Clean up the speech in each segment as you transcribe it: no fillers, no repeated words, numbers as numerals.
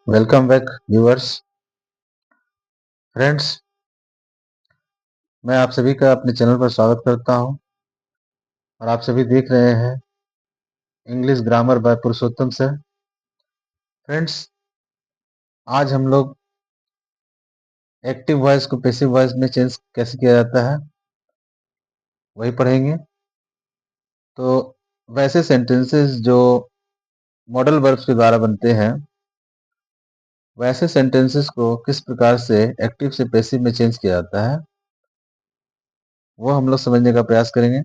Welcome back viewers. Friends, मैं आप सभी का अपने चैनल पर स्वागत करता हूं और आप सभी देख रहे हैं इंग्लिश ग्रामर बाय पुरुषोत्तम सर। फ्रेंड्स, आज हम लोग एक्टिव वॉइस को पैसिव वॉइस में चेंज कैसे किया जाता है वही पढ़ेंगे। तो वैसे सेंटेंसेस जो मॉडल वर्ब्स के द्वारा बनते हैं, वैसे सेंटेंसेस को किस प्रकार से एक्टिव से पैसिव में चेंज किया जाता है वो हम लोग समझने का प्रयास करेंगे।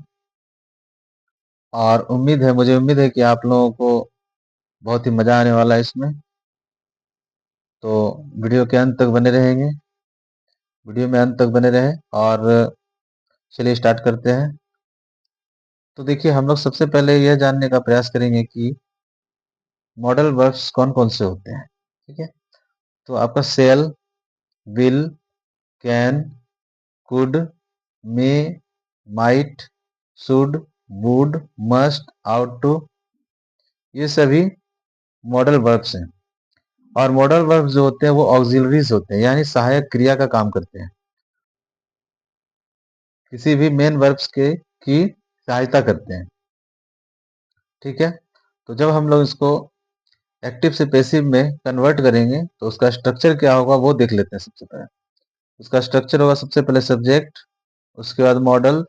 और मुझे उम्मीद है कि आप लोगों को बहुत ही मजा आने वाला है इसमें। तो वीडियो के अंत तक बने रहेंगे, वीडियो में अंत तक बने रहें। और चलिए स्टार्ट करते हैं। तो देखिए, हम लोग सबसे पहले यह जानने का प्रयास करेंगे कि मॉडल वर्ब्स कौन कौन से होते हैं। ठीक है, तो आपका shall, will, can, could, may, might, should, would, must, ought to, ये सभी मॉडल वर्ब्स हैं। और मॉडल वर्ब्स जो होते हैं वो ऑक्सिलरीज होते हैं, यानी सहायक क्रिया का काम करते हैं, किसी भी मेन वर्ब्स के की सहायता करते हैं। ठीक है, तो जब हम लोग इसको एक्टिव से पैसिव में कन्वर्ट करेंगे तो उसका स्ट्रक्चर क्या होगा वो देख लेते हैं। सबसे पहले उसका स्ट्रक्चर होगा, सबसे पहले सब्जेक्ट, उसके बाद मॉडल,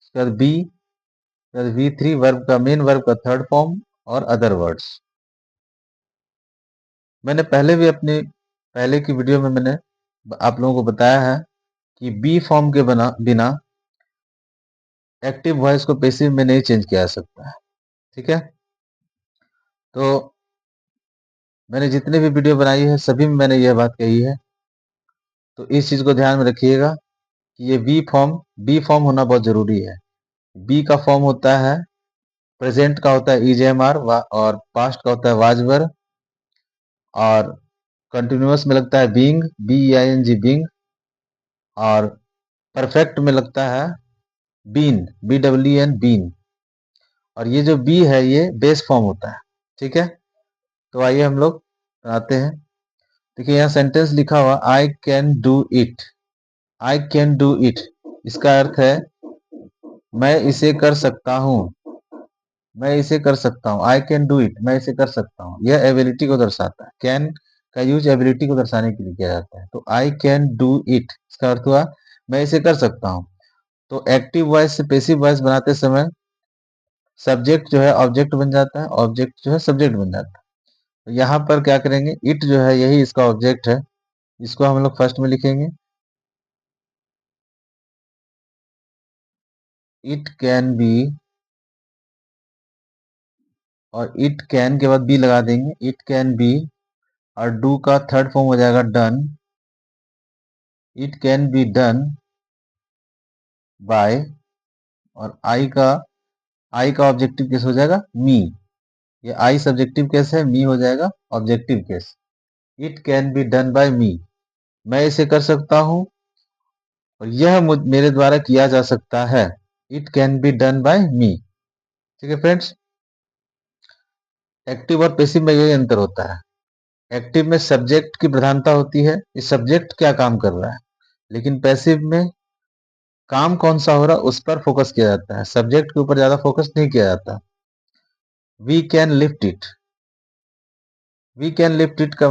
उसके बाद बी, उसके बाद V3 वर्ब का, मेन वर्ब का थर्ड फॉर्म, और अदर वर्ड्स। मैंने पहले भी अपनी पहले की वीडियो में मैंने आप लोगों को बताया है कि बी फॉर्म के बिना एक्टिव वॉइस को पैसिव में नहीं चेंज किया जा सकता है। ठीक है, तो मैंने जितने भी वीडियो बनाई है सभी में मैंने यह बात कही है। तो इस चीज को ध्यान में रखिएगा कि ये बी फॉर्म होना बहुत जरूरी है। बी का फॉर्म होता है, प्रेजेंट का होता है ईजेएमआर, और पास्ट का होता है वाजवर, और कंटिन्यूअस में लगता है बीइंग, BEING बीइंग, और परफेक्ट में लगता है बीन, BEEN बीन। और ये जो बी है ये बेस फॉर्म होता है। ठीक है, तो आइए हम लोग आते हैं। देखिए, यहाँ सेंटेंस लिखा हुआ I can do it. I can do it, इसका अर्थ है मैं इसे कर सकता हूँ। मैं इसे कर सकता हूँ, आई कैन डू इट, मैं इसे कर सकता हूँ। यह एबिलिटी को दर्शाता है। कैन का यूज एबिलिटी को दर्शाने के लिए किया जाता है। तो आई कैन डू इट, इसका अर्थ हुआ मैं इसे कर सकता हूँ। तो एक्टिव वॉइस से पैसिव वॉइस बनाते समय सब्जेक्ट जो है ऑब्जेक्ट बन जाता है, ऑब्जेक्ट जो है सब्जेक्ट बन जाता है। तो यहाँ पर क्या करेंगे, इट जो है यही इसका ऑब्जेक्ट है, इसको हम लोग फर्स्ट में लिखेंगे। इट कैन बी, और इट कैन के बाद बी लगा देंगे, इट कैन बी। और डू का थर्ड फॉर्म हो जाएगा done, it can be done bye. और आई का ऑब्जेक्टिव केस हो जाएगा मी। ये आई सब्जेक्टिव केस है, मी हो जाएगा objective case. It can be done by me, मैं इसे कर सकता हूं और यह मेरे द्वारा किया जा सकता है। It can be done by me. ठीक है फ्रेंड्स, एक्टिव और पैसिव में यही अंतर होता है। एक्टिव में सब्जेक्ट की प्रधानता होती है, ये सब्जेक्ट क्या काम कर रहा है, लेकिन पैसिव में काम कौन सा हो रहा है उस पर फोकस किया जाता है, सब्जेक्ट के ऊपर ज्यादा फोकस नहीं किया जाता। We can lift it, we can lift it का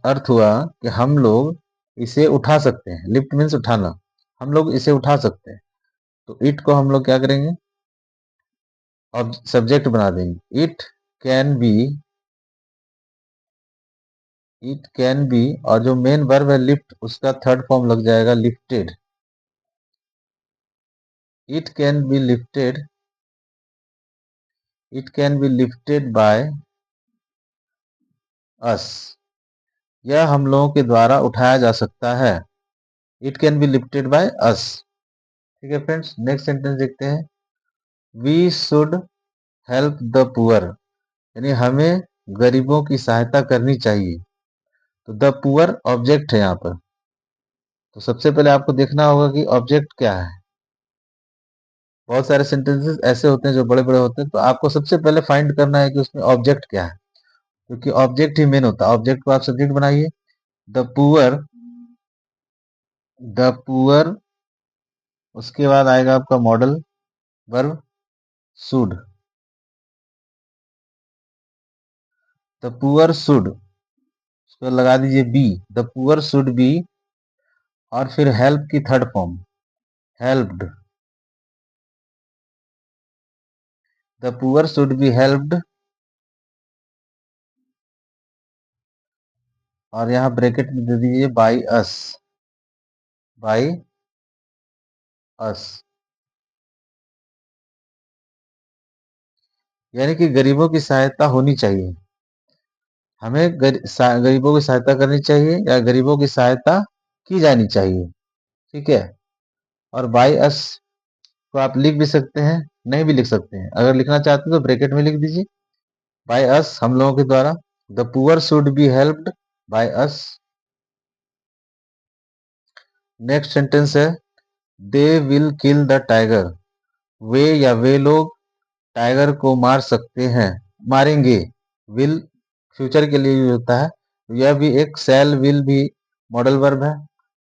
अर्थ हुआ कि हम लोग इसे उठा सकते हैं। लिफ्ट मीन्स उठाना, हम लोग इसे उठा सकते हैं। तो इट को हम लोग क्या करेंगे, अब सब्जेक्ट बना देंगे। It can be, it can be, और जो मेन वर्ब है लिफ्ट, उसका थर्ड फॉर्म लग जाएगा lifted. It can be lifted, it can be lifted by us, यह हम लोगों के द्वारा उठाया जा सकता है। It can be lifted by us. ठीक है फ्रेंड्स, नेक्स्ट सेंटेंस देखते हैं। We should help the poor, यानी हमें गरीबों की सहायता करनी चाहिए। तो द पुअर ऑब्जेक्ट है यहाँ पर। तो सबसे पहले आपको देखना होगा कि ऑब्जेक्ट क्या है। बहुत सारे सेंटेंसेस ऐसे होते हैं जो बड़े बड़े होते हैं, तो आपको सबसे पहले फाइंड करना है कि उसमें ऑब्जेक्ट क्या है। क्योंकि ऑब्जेक्ट ही मेन होता है। ऑब्जेक्ट को आप सब्जेक्ट बनाइए। द पुअर, द पुअर, उसके बाद आएगा आपका modal verb should, the poor should, उसको लगा दीजिए be, the poor should be, और फिर हेल्प की third form helped, the poor should be helped, और यहाँ ब्रैकेट में दे दीजिए बाई अस, बाई अस, यानी कि गरीबों की सहायता होनी चाहिए। हमें गरीबों की सहायता करनी चाहिए या गरीबों की सहायता की जानी चाहिए। ठीक है। और बाई अस को आप लिख भी सकते हैं, नहीं भी लिख सकते हैं। अगर लिखना चाहते हैं तो ब्रैकेट में लिख दीजिए बाय अस, हम लोगों के द्वारा। The poor should be helped by us. Next sentence है they will kill the tiger, वे या वे लोग टाइगर को मार सकते हैं, मारेंगे। विल फ्यूचर के लिए यूज होता है। यह भी एक शैल विल भी मॉडल वर्ब है।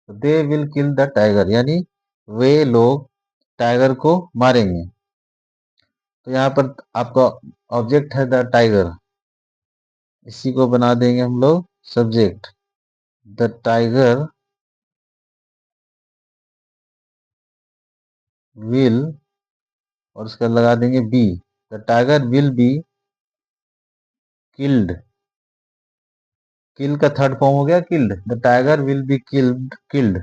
They will kill the tiger यानी वे लोग टाइगर को मारेंगे। तो यहाँ पर आपका ऑब्जेक्ट है द टाइगर, इसी को बना देंगे हम लोग सब्जेक्ट। द टाइगर विल, और उसका लगा देंगे be, the tiger will be killed. Kill का थर्ड फॉर्म हो गया killed, the tiger will be killed, killed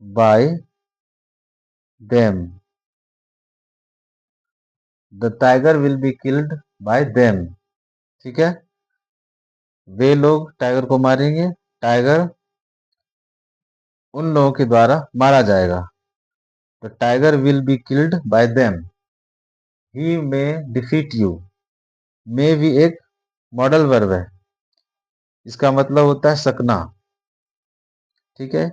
by them, the tiger will be killed by them. ठीक है। वे लोग टाइगर को मारेंगे, टाइगर उन लोगों के द्वारा मारा जाएगा। The tiger will be killed by them. He may defeat you, may भी एक मॉडल वर्ब है, इसका मतलब होता है सकना। ठीक है।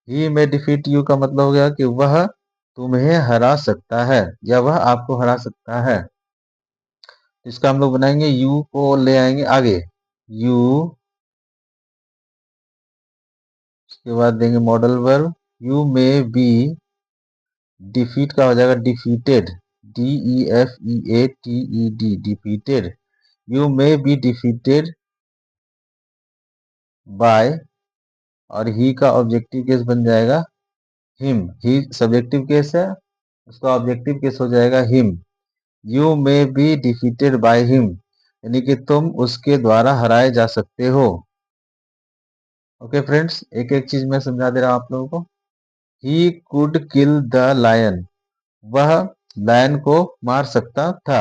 ही मे डिफीट यू का मतलब हो गया कि वह तुम्हें हरा सकता है या वह आपको हरा सकता है। इसका हम लोग बनाएंगे, यू को ले आएंगे आगे, यू, उसके बाद देंगे modal verb. You may be, defeat का हो जाएगा defeated, DEFEATED, defeated. You may be defeated by, और ही का ऑब्जेक्टिव केस बन जाएगा हिम। ही सब्जेक्टिव केस है, उसका ऑब्जेक्टिव केस हो जाएगा him. You may be defeated by him, यानी कि तुम उसके द्वारा हराए जा सकते हो। ओके फ्रेंड्स, एक एक चीज मैं समझा दे रहा हूं आप लोगों को। He could kill the lion, वह लायन को मार सकता था।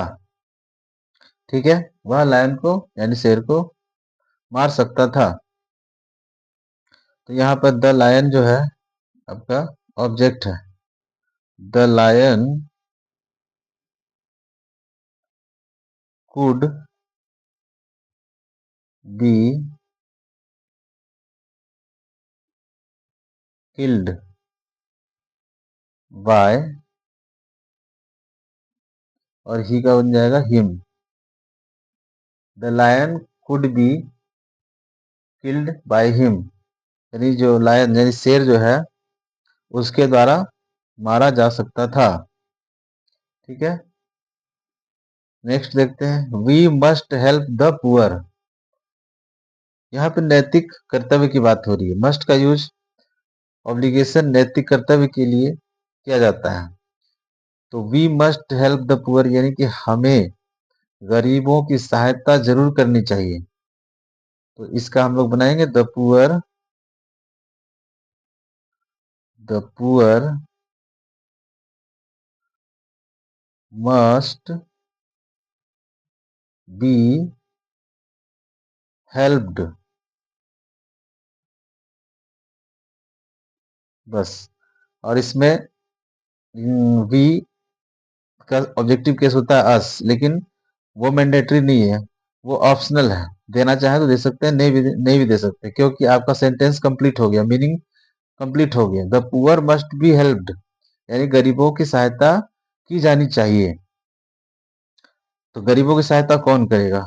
ठीक है। वह लायन को यानी शेर को मार सकता था। तो यहाँ पर द लायन जो है आपका ऑब्जेक्ट है। The lion could be killed by, और ही का बन जाएगा him. The lion could be killed by him, यानी जो लायन यानी शेर जो है उसके द्वारा मारा जा सकता था। ठीक है। नेक्स्ट देखते हैं, we must help the poor. यहाँ पे नैतिक कर्तव्य की बात हो रही है। मस्ट का यूज ऑब्लिगेशन नैतिक कर्तव्य के लिए किया जाता है। तो we must help the poor यानी कि हमें गरीबों की सहायता जरूर करनी चाहिए। तो इसका हम लोग बनाएंगे the poor must be helped, बस। और इसमें वी का ऑब्जेक्टिव केस होता है अस, लेकिन वो मैंडेटरी नहीं है, वो ऑप्शनल है। देना चाहे तो दे सकते हैं, नहीं भी दे सकते, क्योंकि आपका सेंटेंस कंप्लीट हो गया, मीनिंग कंप्लीट हो गया। The poor must be helped यानी गरीबों की सहायता की जानी चाहिए। तो गरीबों की सहायता कौन करेगा?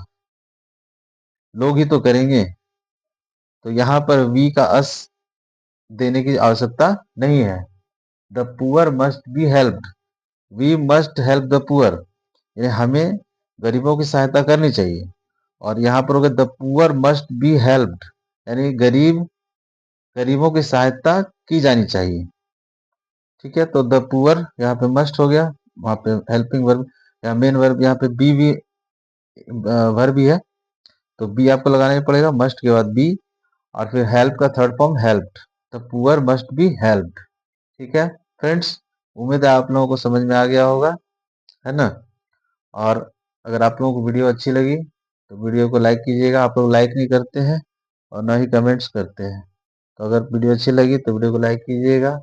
लोग ही तो करेंगे। तो यहाँ पर वी का अस देने की आवश्यकता नहीं है। The poor must be helped, we must help the poor, यानी हमें गरीबों की सहायता करनी चाहिए। और यहाँ पर हो गया the poor must be helped, यानी गरीबों की सहायता की जानी चाहिए। ठीक है, तो द पुअर यहाँ पे मस्ट हो गया, वहां पे हेल्पिंग वर्ब या मेन वर्ब यहाँ पे बी भी वर्ब भी है, तो बी आपको लगाना ही पड़ेगा, मस्ट के बाद बी, और फिर हेल्प का third form helped, the poor must be helped. ठीक है फ्रेंड्स, उम्मीद है आप लोगों को समझ में आ गया होगा, है ना। और अगर आप लोगों को वीडियो अच्छी लगी तो वीडियो को लाइक कीजिएगा। आप लोग लाइक नहीं करते हैं और ना ही कमेंट्स करते हैं, तो अगर वीडियो अच्छी लगी तो वीडियो को लाइक कीजिएगा।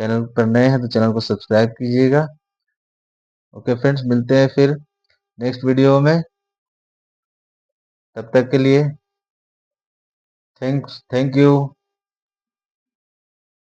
चैनल पर नए हैं तो चैनल को सब्सक्राइब कीजिएगा। ओके फ्रेंड्स, मिलते हैं फिर नेक्स्ट वीडियो में। तब तक के लिए थैंक यू।